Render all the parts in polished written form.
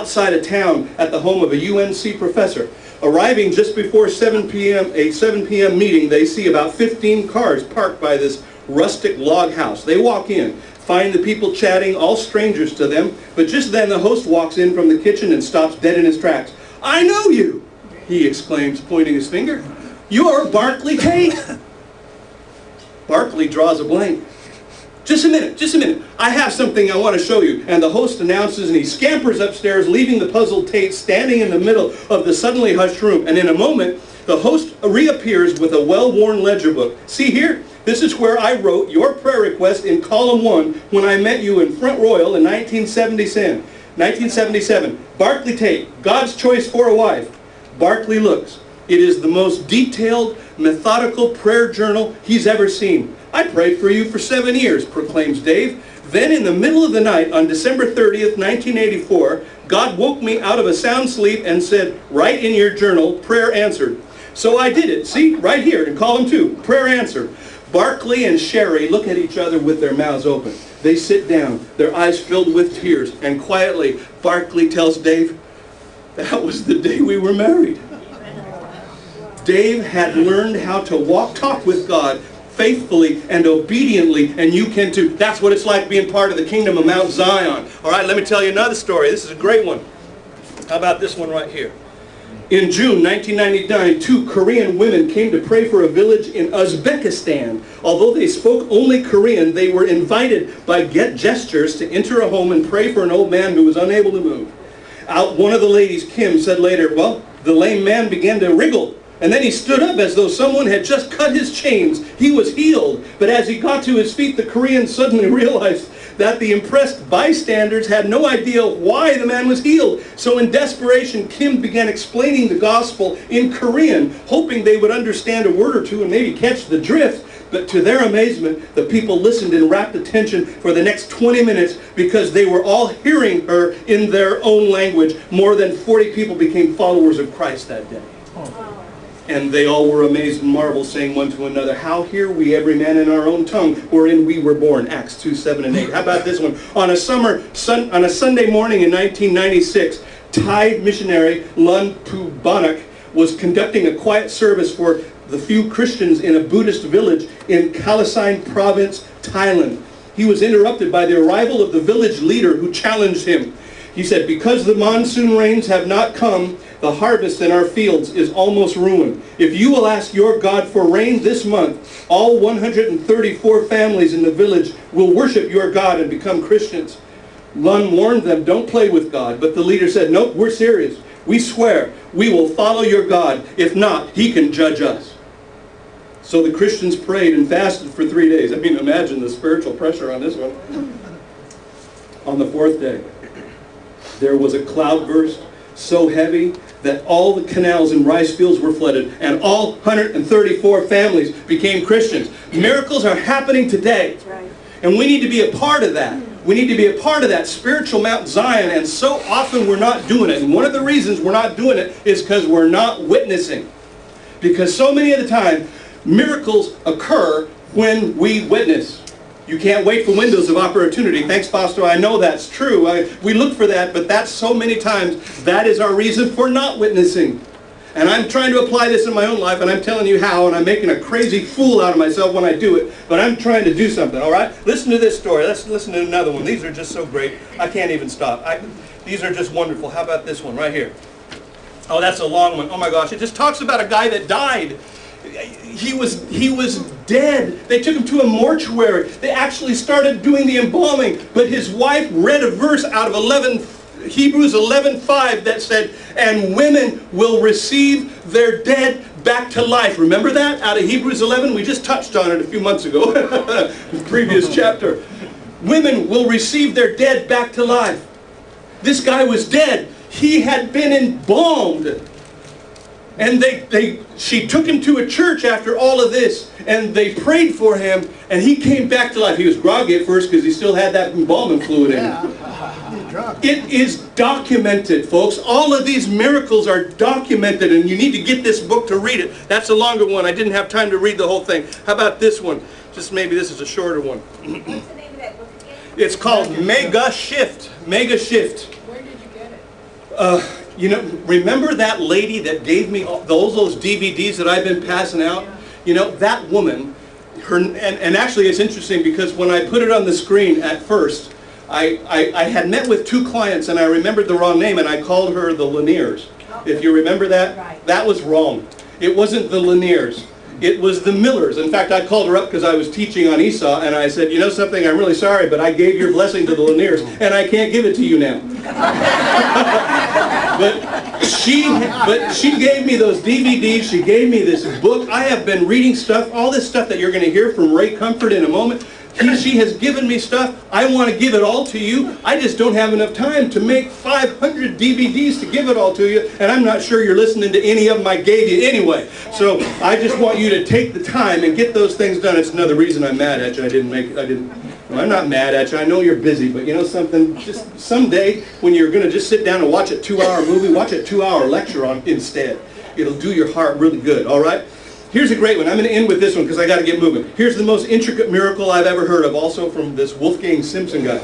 outside of town at the home of a UNC professor. Arriving just before 7 p.m., a 7 p.m. meeting, they see about 15 cars parked by this rustic log house. They walk in, find the people chatting, all strangers to them, but just then the host walks in from the kitchen and stops dead in his tracks. "I know you," he exclaims, pointing his finger. "You're Barclay Tate." Barclay draws a blank. Just a minute. I have something I want to show you." And the host announces, and he scampers upstairs, leaving the puzzled Tate standing in the middle of the suddenly hushed room. And in a moment, the host reappears with a well-worn ledger book. "See here? This is where I wrote your prayer request in column 1 when I met you in Front Royal in 1977. Barclay Tate, God's choice for a wife." Barclay looks. It is the most detailed, methodical prayer journal he's ever seen. "I prayed for you for 7 years, proclaims Dave. "Then in the middle of the night on December 30th, 1984, God woke me out of a sound sleep and said, 'Write in your journal, prayer answered.' So I did it. See, right here in column 2, prayer answered." Barclay and Sherry look at each other with their mouths open. They sit down, their eyes filled with tears, and quietly, Barclay tells Dave, "That was the day we were married." Dave had learned how to talk with God faithfully and obediently, and you can too. That's what it's like being part of the kingdom of Mount Zion. All right, let me tell you another story. This is a great one. How about this one right here? In June 1999, 2 Korean women came to pray for a village in Uzbekistan. Although they spoke only Korean, they were invited by gestures to enter a home and pray for an old man who was unable to move. One of the ladies, Kim, said later, "Well, the lame man began to wriggle. And then he stood up as though someone had just cut his chains. He was healed. But as he got to his feet, the Korean suddenly realized that the impressed bystanders had no idea why the man was healed. So in desperation, Kim began explaining the gospel in Korean, hoping they would understand a word or two and maybe catch the drift. But to their amazement, the people listened in rapt attention for the next 20 minutes because they were all hearing her in their own language. More than 40 people became followers of Christ that day. And they all were amazed and marveled, saying one to another, "How hear we every man in our own tongue wherein we were born?" Acts 2, 7, and 8. How about this one? On a Sunday morning in 1996, Thai missionary Lun Pubanak was conducting a quiet service for the few Christians in a Buddhist village in Kalasine province, Thailand. He was interrupted by the arrival of the village leader who challenged him. He said, "Because the monsoon rains have not come, the harvest in our fields is almost ruined. If you will ask your God for rain this month, all 134 families in the village will worship your God and become Christians." Lun warned them, "Don't play with God." But the leader said, "Nope, we're serious. We swear we will follow your God. If not, he can judge us." So the Christians prayed and fasted for 3 days. I mean, imagine the spiritual pressure on this one. On the 4th day, there was a cloudburst so heavy that all the canals and rice fields were flooded, and all 134 families became Christians. Miracles are happening today. And we need to be a part of that. We need to be a part of that spiritual Mount Zion, and so often we're not doing it. And one of the reasons we're not doing it is because we're not witnessing. Because so many of the time, miracles occur when we witness. You can't wait for windows of opportunity. Thanks, Pastor. I know that's true. We look for that, but that's so many times, that is our reason for not witnessing. And I'm trying to apply this in my own life, and I'm telling you how, and I'm making a crazy fool out of myself when I do it, but I'm trying to do something, all right? Listen to this story. Let's listen to another one. These are just so great. I can't even stop. These are just wonderful. How about this one right here? Oh, that's a long one. Oh my gosh. It just talks about a guy that died. He was dead. They took him to a mortuary. They actually started doing the embalming, but his wife read a verse out of Hebrews 11:5 that said, "And women will receive their dead back to life." Remember that? Out of Hebrews 11? We just touched on it a few months ago. The previous chapter. Women will receive their dead back to life. This guy was dead. He had been embalmed. And she took him to a church after all of this, and they prayed for him, and he came back to life. He was groggy at first because he still had that embalming fluid in him. It is documented, folks. All of these miracles are documented, and you need to get this book to read it. That's a longer one. I didn't have time to read the whole thing. How about this one? Just maybe this is a shorter one. What's the name of that book again? It's called Mega Shift. Mega Shift. Where did you get it? You know, remember that lady that gave me all those DVDs that I've been passing out? You know, that woman, and actually it's interesting because when I put it on the screen at first, I had met with 2 clients and I remembered the wrong name and I called her the Laniers. If you remember that, that was wrong. It wasn't the Laniers. It was the Millers. In fact, I called her up because I was teaching on Esau, and I said, you know something, I'm really sorry, but I gave your blessing to the Laniers, and I can't give it to you now. but she gave me those DVDs, she gave me this book. I have been reading stuff, all this stuff that you're going to hear from Ray Comfort in a moment. She has given me stuff. I want to give it all to you. I just don't have enough time to make 500 DVDs to give it all to you, and I'm not sure you're listening to any of them I gave you anyway. So I just want you to take the time and get those things done. It's another reason I'm mad at you. I'm not mad at you. I know you're busy, but you know something? Just someday when you're going to just sit down and watch a 2-hour movie, watch a 2-hour lecture on instead. It'll do your heart really good, all right? Here's a great one. I'm going to end with this one because I got to get moving. Here's the most intricate miracle I've ever heard of, also from this Wolfgang Simpson guy.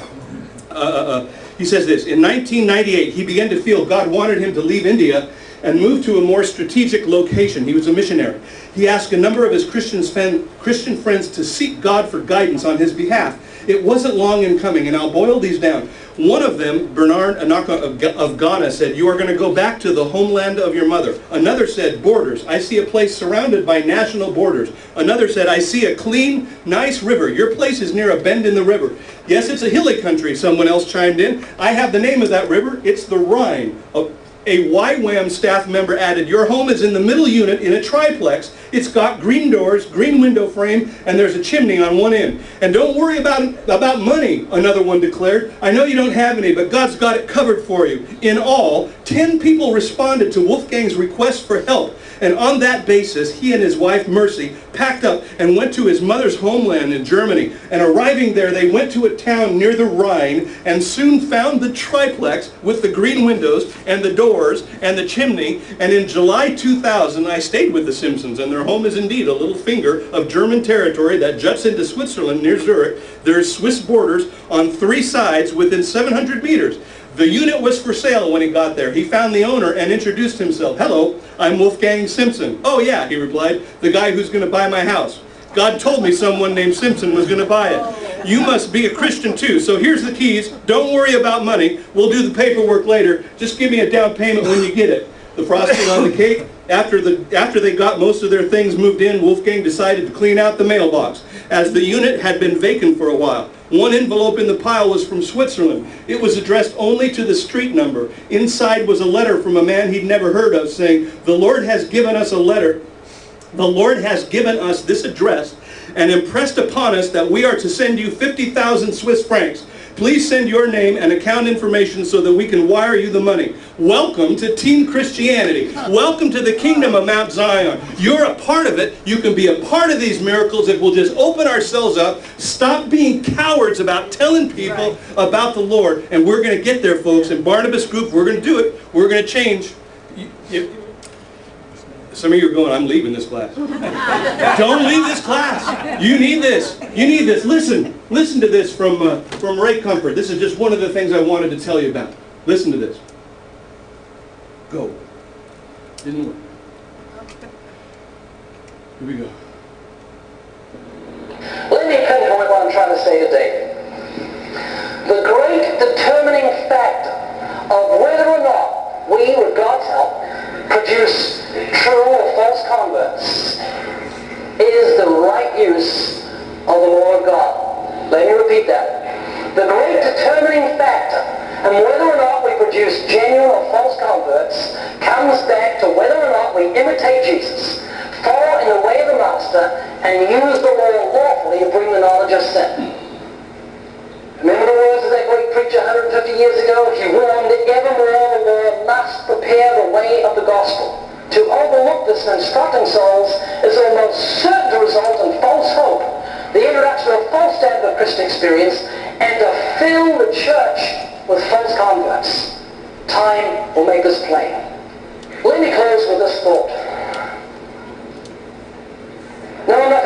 He says this, in 1998, he began to feel God wanted him to leave India and move to a more strategic location. He was a missionary. He asked a number of his Christian friends to seek God for guidance on his behalf. It wasn't long in coming, and I'll boil these down. One of them, Bernard Anaka of Ghana, said, you are going to go back to the homeland of your mother. Another said, borders. I see a place surrounded by national borders. Another said, I see a clean, nice river. Your place is near a bend in the river. Yes, it's a hilly country, someone else chimed in. I have the name of that river. It's the Rhine. A YWAM staff member added, your home is in the middle unit in a triplex. It's got green doors, green window frame, and there's a chimney on one end. And don't worry about money, another one declared. I know you don't have any, but God's got it covered for you. In all, 10 people responded to Wolfgang's request for help. And on that basis, he and his wife, Mercy, packed up and went to his mother's homeland in Germany. And arriving there, they went to a town near the Rhine and soon found the triplex with the green windows and the doors and the chimney. And in July 2000, I stayed with the Simpsons, and their home is indeed a little finger of German territory that juts into Switzerland near Zurich. There's Swiss borders on 3 sides within 700 meters. The unit was for sale when he got there. He found the owner and introduced himself. Hello, I'm Wolfgang Simpson. Oh yeah, he replied, the guy who's going to buy my house. God told me someone named Simpson was going to buy it. You must be a Christian too, so here's the keys. Don't worry about money. We'll do the paperwork later. Just give me a down payment when you get it. The frosting on the cake. After they got most of their things moved in, Wolfgang decided to clean out the mailbox, as the unit had been vacant for a while. One envelope in the pile was from Switzerland. It was addressed only to the street number. Inside was a letter from a man he'd never heard of saying, the Lord has given us a letter. The Lord has given us this address and impressed upon us that we are to send you 50,000 Swiss francs. Please send your name and account information so that we can wire you the money. Welcome to Team Christianity. Welcome to the kingdom of Mount Zion. You're a part of it. You can be a part of these miracles if we'll just open ourselves up, stop being cowards about telling people about the Lord, and we're going to get there, folks. In Barnabas Group, we're going to do it. We're going to change. Some of you are going, I'm leaving this class. Don't leave this class. You need this. You need this. Listen to this from Ray Comfort. This is just one of the things I wanted to tell you about. Listen to this. Go. Didn't work. Here we go. Let me pinpoint what I'm trying to say today. The great determining factor of whether or not we, with God's help, produce true or false converts is the right use of the law of God. Let me repeat that. The great determining factor and whether or not we produce genuine or false converts comes back to whether or not we imitate Jesus, follow in the way of the Master, and use the law lawfully to bring the knowledge of sin. Remember the words of that great preacher 150 years ago? He warned that evermore the Lord must prepare the way of the gospel. To overlook this in instructing souls is almost certain to result in false hope, the introduction of false standard of Christian experience, and to fill the church with false converts. Time will make this plain. Let me close with this thought. Now, I'm not